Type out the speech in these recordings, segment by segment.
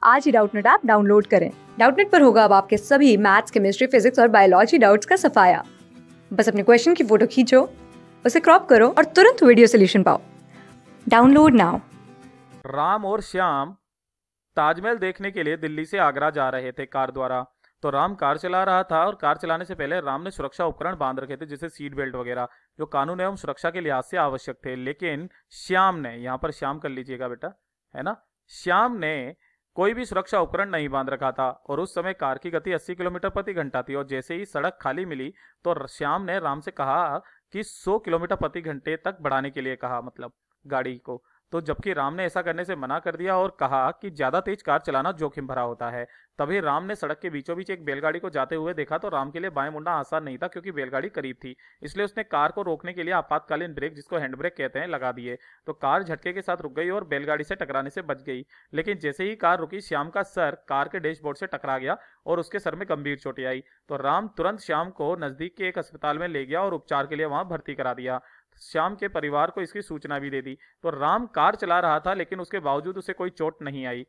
आज ही Doubtnut app download करें। Doubtnut पर होगा अब आपके सभी मैथ्स, केमिस्ट्री, फिजिक्स और बायोलॉजी डाउट्स का सफाया। बस अपने क्वेश्चन की फोटो खींचो, उसे क्रॉप करो और तुरंत वीडियो सोल्यूशन पाओ। Download now. राम और श्याम ताजमहल देखने के लिए दिल्ली से आगरा जा रहे थे कार द्वारा। तो राम कार चला रहा था और कार चलाने से पहले राम ने सुरक्षा उपकरण बांध रखे थे, जैसे सीट बेल्ट वगैरह, जो कानून एवं सुरक्षा के लिहाज से आवश्यक थे। लेकिन श्याम ने, यहाँ पर श्याम कर लीजिएगा बेटा, है ना, श्याम ने कोई भी सुरक्षा उपकरण नहीं बांध रखा था। और उस समय कार की गति 80 किलोमीटर प्रति घंटा थी। और जैसे ही सड़क खाली मिली तो श्याम ने राम से कहा कि 100 किलोमीटर प्रति घंटे तक बढ़ाने के लिए कहा, मतलब गाड़ी को। तो जबकि राम ने ऐसा करने से मना कर दिया और कहा कि ज्यादा तेज कार चलाना जोखिम भरा होता है। तभी राम ने सड़क के बीचों बीच एक बैलगाड़ी को जाते हुए देखा। तो राम के लिए बाएं मुड़ना आसान नहीं था, क्योंकि बैलगाड़ी करीब थी। इसलिए उसने कार को रोकने के लिए आपातकालीन ब्रेक, जिसको हैंड ब्रेक कहते हैं, लगा दिए। तो कार झटके के साथ रुक गई और बैलगाड़ी से टकराने से बच गई। लेकिन जैसे ही कार रुकी, श्याम का सर कार के डैशबोर्ड से टकरा गया और उसके सर में गंभीर चोटें आई। तो राम तुरंत श्याम को नजदीक के एक अस्पताल में ले गया और उपचार के लिए वहां भर्ती करा दिया। श्याम के परिवार को इसकी सूचना भी दे दी। तो राम कार चला रहा था, लेकिन उसके बावजूद उसे कोई चोट नहीं आई।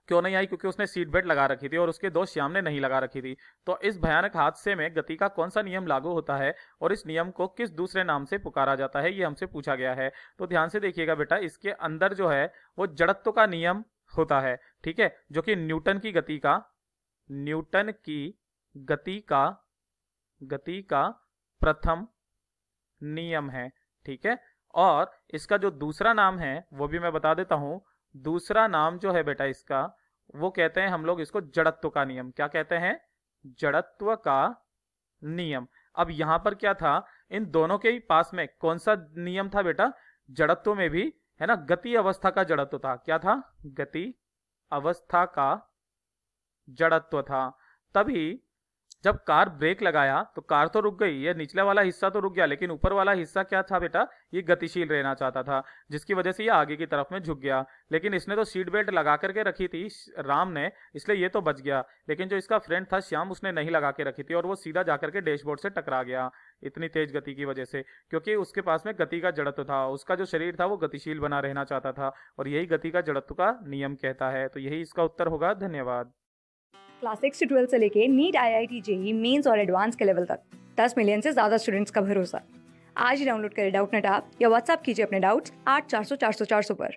क्यों नहीं आई? क्योंकि उसने सीट बेल्ट लगा रखी थी और उसके दोस्त श्याम ने नहीं लगा रखी थी। तो इस भयानक हादसे में गति का कौन सा नियम लागू होता है और इस नियम को किस दूसरे नाम से पुकारा जाता है, ये हमसे पूछा गया है। तो ध्यान से देखिएगा बेटा, इसके अंदर जो है वो जड़त्व का नियम होता है, ठीक है, जो कि न्यूटन की गति का प्रथम नियम है, ठीक है। और इसका जो दूसरा नाम है वो भी मैं बता देता हूं। दूसरा नाम जो है बेटा इसका, वो कहते हैं हम लोग इसको जड़त्व का नियम। क्या कहते हैं? जड़त्व का नियम। अब यहां पर क्या था, इन दोनों के ही पास में कौन सा नियम था बेटा? जड़त्व में भी, है ना, गति अवस्था का जड़त्व था। क्या था? गति अवस्था का जड़त्व था। तभी जब कार ब्रेक लगाया तो कार तो रुक गई, ये निचला वाला हिस्सा तो रुक गया, लेकिन ऊपर वाला हिस्सा क्या था बेटा? ये गतिशील रहना चाहता था, जिसकी वजह से ये आगे की तरफ में झुक गया। लेकिन इसने तो सीट बेल्ट लगा करके रखी थी राम ने, इसलिए ये तो बच गया। लेकिन जो इसका फ्रेंड था श्याम, उसने नहीं लगा के रखी थी और वो सीधा जाकर के डैशबोर्ड से टकरा गया, इतनी तेज गति की वजह से, क्योंकि उसके पास में गति का जड़त्व था। उसका जो शरीर था वो गतिशील बना रहना चाहता था, और यही गति का जड़त्व का नियम कहता है। तो यही इसका उत्तर होगा। धन्यवाद। क्लास 6 से 12 से लेके नीट, IIT, JEE मेंस और एडवांस के लेवल तक 10 मिलियन से ज्यादा स्टूडेंट्स का भरोसा। आज ही डाउनलोड करें डाउटनेट ऐप या व्हाट्सएप कीजिए अपने डाउट्स 8400 400 400 पर।